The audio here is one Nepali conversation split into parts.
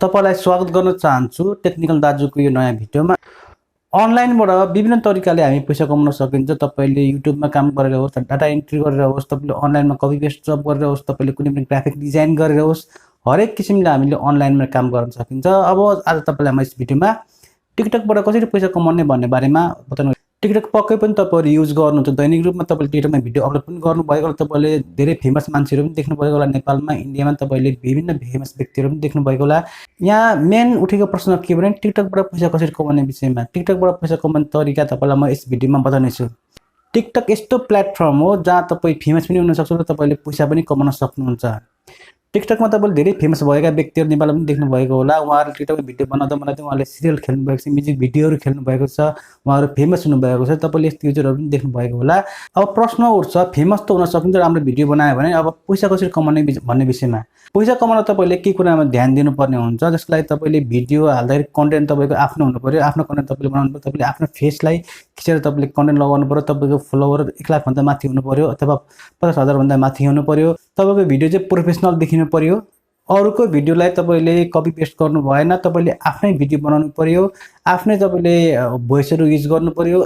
तपाईलाई स्वागत गर्न चाहन्छु टेक्निकल दाजुको यो नयाँ भिडियोमा। अनलाइनबाट विभिन्न तरिकाले हामी पैसा कमाउन सकिन्छ। तपाईले युट्युबमा काम गरेर होस्, डाटा एन्ट्री गरेर होस्, तपाईले अनलाइनमा कपी पेस्ट जब गरेर होस्, तपाईले कुनै पनि ग्राफिक डिजाइन गरेर होस्, हरेक किसिमले हामीले अनलाइनमा काम गर्न सकिन्छ। अब आज तपाईलाई म यस भिडियोमा टिकटकबाट कसरी पैसा कमाउने भन्ने बारेमा बताउनु। टिकटक पक्कै पनि तपाईहरु युज गर्नुहुन्छ, दैनिक रूपमा तपाईले टिकटकमा भिडियो अपलोड पनि गर्नुभएको होला। तपाईले धेरै फेमस मान्छेहरु पनि देख्नुभएको होला नेपालमा, इन्डियामा तपाईले विभिन्न फेमस व्यक्तिहरु पनि देख्नुभएको होला। यहाँ मेन उठेको प्रश्न के भने टिकटकबाट पैसा कसरी कमाउने विषयमा। टिकटकबाट पैसा कमाउने तरिका तपाईलाई म यस भिडियोमा बताउने छु। टिकटक यस्तो प्लेटफर्म हो जहाँ तपाई फेमस पनि हुन सक्छ र तपाईले पैसा पनि कमाउन सक्नुहुन्छ। टिकटकमा तपाईले धेरै फेमस भएका व्यक्तिहरु नेपालमा पनि देख्नु भएको होला। उहाँहरु टिकटकमा भिडियो बनाउँदा उहाँले सिरियल खेल्नु भएको छ, म्युजिक भिडियोहरु खेल्नु भएको छ, उहाँहरु फेमस हुनु भएको छ। तपाईले यस्तो युजरहरु पनि देख्नु भएको होला। अब प्रश्न उठ्छ, फेमस त हुन सकिन्छ, राम्रो भिडियो बनायो भने अब पैसा कसरी कमाउने भन्ने विषयमा। पैसा कमाउन तपाईले के कुरामा ध्यान दिनुपर्ने हुन्छ, जसको लागि तपाईले भिडियो हाल्दाखेरि कन्टेन्ट तपाईको आफ्नो हुनु पर्यो। आफ्नो कन्टेन्ट तपाईले बनाउनु पर्यो। तपाईले आफ्नो फेसलाई खिचेर तपाईले कन्टेन्ट लगाउनु पर्यो। तपाईको फलोवर 1 लाख भन्दा माथि हुनु पर्यो अथवा 50,000 भन्दा माथि हुनु पर्यो। तपाईको भिडियो चाहिँ प्रोफेसनल देखिनु पर्यो। अरूको भिडियोलाई तपाईले कपी पेस्ट गर्नु भएन। तपाईले आफ्नै भिडियो बनाउनु पर्यो। आफ्नै तपाईले भोइसहरु युज गर्नु पर्यो।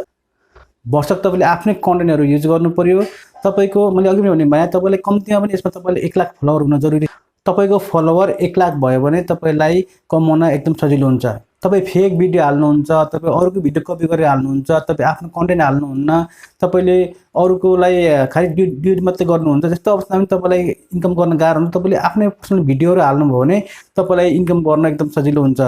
भर्सक तपाईले आफ्नै कन्टेन्टहरु युज गर्नु पर्यो। तपाईको मैले अघि पनि भने तपाईले कम्तीमा पनि यसमा तपाईले 1 लाख फलोवर हुन जरुरी। तपाईको फलोवर 1 लाख भयो भने तपाईलाई कमाउन एकदम सजिलो हुन्छ। तपाई फेक भिडियो हाल्नुहुन्छ, तपाई अरूको भिडियो कपी गरेर हाल्नुहुन्छ, तपाई आफ्नो कन्टेन्ट हाल्नुहुन्न, तपाईले अरूकोलाई खाली ड्युट मात्रै गर्नुहुन्छ। त्यस्तो अवस्थामा तपाईलाई इन्कम गर्न गाह्रो हुन्छ। तपाईले आफ्नै पर्सनल भिडियोहरु हाल्नुभयो भने तपाईलाई इन्कम गर्न एकदम सजिलो हुन्छ।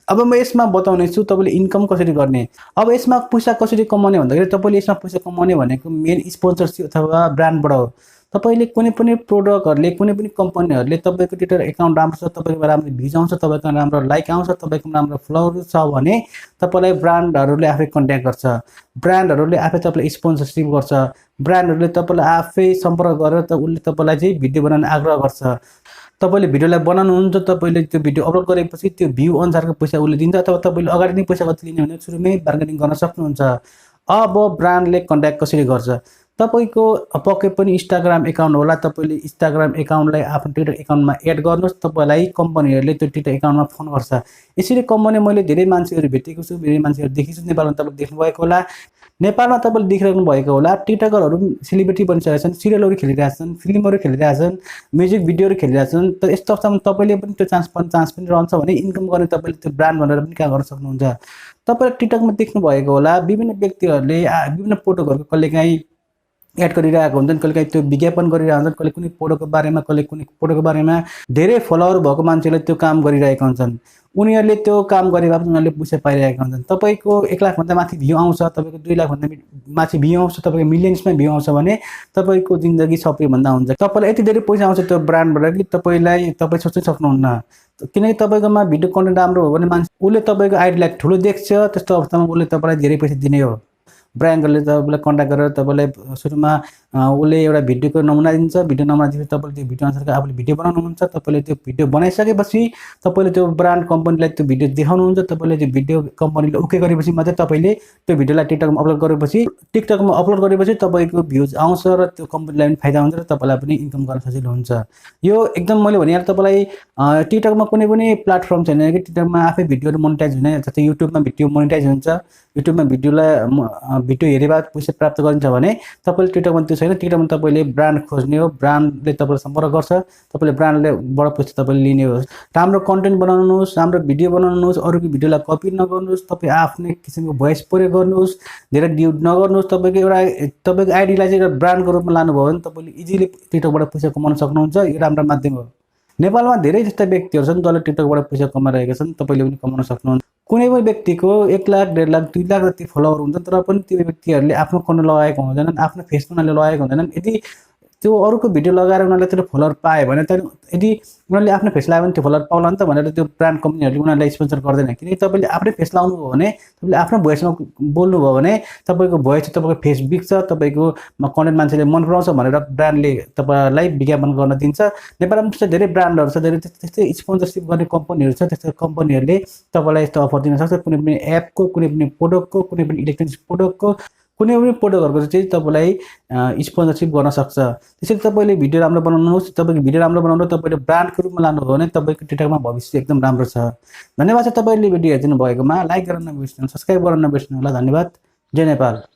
अब म यसमा बताउने छु तपाईले इन्कम कसरी गर्ने। अब यसमा पैसा कसरी कमाउने भन्दाखेरि तपाईले यसमा पैसा कमाउने भनेको मेन स्पोन्सरशिप अथवा ब्रान्डबाट हो। तपाईले कुनै पनि प्रोडक्टहरुले, कुनै पनि कम्पनीहरुले तपाईको ट्विटर एकाउन्ट राम्रो छ, तपाईको राम्रो भ्युज आउँछ, तपाईको राम्रो लाइक आउँछ, तपाईको राम्रो फलोवर छ भने तपाईलाई ब्रान्डहरुले आफै कन्ट्याक्ट गर्छ। ब्रान्डहरुले आफै तपाईलाई स्पोन्सरशिप गर्छ। ब्रान्डहरुले तपाईलाई आफै सम्पर्क गरेर उले तपाईलाई चाहिँ भिडियो बनाउन आग्रह गर्छ। तपाईले भिडियोलाई बनाउनुहुन्छ, तपाईले त्यो भिडियो अपलोड गरेपछि त्यो भ्यू अनुसारको पैसा उले दिन्छ अथवा तपाईले अगाडि नै पैसा कति लिने भने सुरुमै बार्गेनिङ गर्न सक्नुहुन्छ। अब ब्रान्डले कन्ट्याक्ट कसरी गर्छ। तपाईको पक्कै पनि इन्स्टाग्राम एकाउन्ट होला। तपाईले इन्स्टाग्राम एकाउन्टलाई आफ्नो ट्विटर एकाउन्टमा एड गर्नुस्। तपाईलाई कम्पनीहरुले त्यो ट्विटर एकाउन्टमा फोन गर्छ। यसरी कम्पनी मैले धेरै मान्छेहरु भेटेको छु, धेरै मान्छेहरु देखेको छु नेपालमा। तपाईले देख्नु भएको होला। नेपालमा तपाईले देखिरहनु भएको होला। टिकटकरहरु सेलिब्रिटी बनिसकेका छन्, सिरियलहरु खेलिरहेका छन्, फिल्महरु खेलिरहेका छन्, म्युजिक भिडियोहरु खेलिरहेका छन्। त यस्तो अवस्थामा तपाईले पनि त्यो चान्स पनि रहन्छ भने इन्कम गर्ने तपाईले त्यो ब्रान्ड भनेर पनि काम गर्न सक्नुहुन्छ। तपाईले टिकटकमा देख्नु भएको होला विभिन्न व्यक्तिहरुले विभिन्न प्रोडक्टहरुको कहिलेकाहीँ एड गरिरहेको हुन्छन्, कहिलेकाहीँ त्यो विज्ञापन गरिरहेका हुन्छन्, कहिले कुनै प्रोडक्टको बारेमा, कहिले कुनै प्रोडक्टको बारेमा धेरै फलोवर भएको मान्छेले त्यो काम गरिरहेका हुन्छन्। उनीहरुले त्यो काम गरेपछि उनीहरुले पैसा पाइरहेका हुन्छन्। तपाईको 1 लाख भन्दा माथि भ्यू आउँछ, तपाईको 2 लाख भन्दा माथि भ्यू आउँछ, तपाईको मिलियन्समा भ्यू आउँछ भने तपाईको जिन्दगी सबै भन्दा हुन्छ। तपाईलाई यति धेरै पैसा आउँछ त्यो ब्रान्डबाट कि तपाई सोच्नै सक्नुहुन्न। किनकि तपाईकोमा भिडियो कन्टेन्ट राम्रो हो भने मान्छे उले तपाईको आइडीलाई ठुलो देख्छ। त्यस्तो अवस्थामा उले तपाईलाई धेरै पैसा दिने हो। ब्रान्डले तपाईलाई कन्ट्याक्ट गरेर तपाईलाई सुरुमा उले एउटा भिडियोको नमुना दिन्छ। भिडियो नमुना दिएपछि तपाईले त्यो भिडियो अनुसारको आफूले भिडियो बनाउनुहुन्छ। तपाईले त्यो भिडियो बनाइसकेपछि तपाईले त्यो ब्रान्ड कम्पनीलाई त्यो भिडियो देखाउनुहुन्छ। तपाईले त्यो भिडियो कम्पनीले ओके गरेपछि मात्रै तपाईले त्यो भिडियोलाई टिकटकमा अपलोड गरेपछि तपाईको भ्युज आउँछ र त्यो कम्पनीलाई पनि फाइदा हुन्छ र तपाईलाई पनि इन्कम गर्न सजिलो हुन्छ। यो एकदम मैले भनिहालेँ तपाईलाई टिकटकमा कुनै पनि प्लेटफर्म छैन कि टिकटकमा आफै भिडियोहरु मोनेटाइज हुने। जस्तै युट्युबमा भिडियो मोनेटाइज हुन्छ। युट्युबमा भिडियो हेरेर पैसा प्राप्त गरिन्छ भने तपाईले टिकटकमा त्यो छैन। टिकटकमा तपाईले ब्रान्ड खोज्ने हो। ब्रान्डले तपाईलाई सम्पर्क गर्छ। तपाईले ब्रान्डले बडा पैसा तपाईले लिने हो। राम्रो कन्टेन्ट बनाउनुस्, राम्रो भिडियो बनाउनुस्, अरूको भिडियोलाई कपी नगर्नुस्, तपाई आफ्नै किसिमको भोइस प्रयोग गर्नुस्, धेरै ड्युट नगर्नुस्। तपाईको आइडीलाई चाहिँ एउटा ब्रान्डको रूपमा लानुभयो भने तपाईले इजिली टिकटकबाट पैसा कमाउन सक्नुहुन्छ। यो राम्रो माध्यम हो। नेपालमा धेरै जस्ता व्यक्तिहरु छन् जसले टिकटकबाट पैसा कमाइरहेका छन्। तपाईले पनि कमाउन सक्नुहुन्छ। कुनै पनि व्यक्तिको 1 लाख, 1.5 लाख, 2 लाख जति फलोवर हुन्छ, तर पनि त्यो व्यक्तिहरुले आफ्नो कन्टेन्ट लगाएको हुँदैनन्, आफ्नो फेस उनीहरुले लगाएको हुँदैनन्। यदि त्यो अरूको भिडियो लगाएर उनीहरुले त्यो फलोवर पाए भने त यदि उनीहरुले आफ्नो फेस लगायो भने त्यो फलोवर पाउला नि त भनेर त्यो ब्रान्ड कम्पनीहरुले उनीहरुलाई स्पोन्सर गर्दैन। किनकि तपाईले आफ्नै फेस लगाउनु भयो भने, तपाईले आफ्नो भोइसमा बोल्नु भयो भने तपाईको भोइस, तपाईको फेस बिग्छ, तपाईको कन्टेन्ट मान्छेले मन पराउँछ भनेर ब्रान्डले तपाईलाई विज्ञापन गर्न दिन्छ। नेपालमा त्यस्तो धेरै ब्रान्डहरु छ, धेरै त्यस्तै स्पोन्सरशिप गर्ने कम्पनीहरु छ। त्यस्तो कम्पनीहरुले तपाईलाई यस्तो अफर दिन सक्छ। कुनै पनि एपको, कुनै पनि प्रोडक्टको, कुनै पनि इलेक्ट्रोनिक्स प्रोडक्टको, कुनै पनि प्रोडक्टहरुको चाहिँ तपाईलाई स्पोन्सरशिप गर्न सक्छ। त्यसैले तपाईले भिडियो राम्रो बनाउनुहोस्। तपाईको भिडियो राम्रो बनाउँदा तपाईले ब्रान्डको रूपमा लानुभयो भने तपाईको टिकटकमा भविष्य एकदम राम्रो छ। धन्यवाद छ तपाईले भिडियो हेरिदिनु भएकोमा। लाइक गर्न नबिर्सनु, सब्स्क्राइब गर्न नबिर्सनु होला। धन्यवाद। जय नेपाल।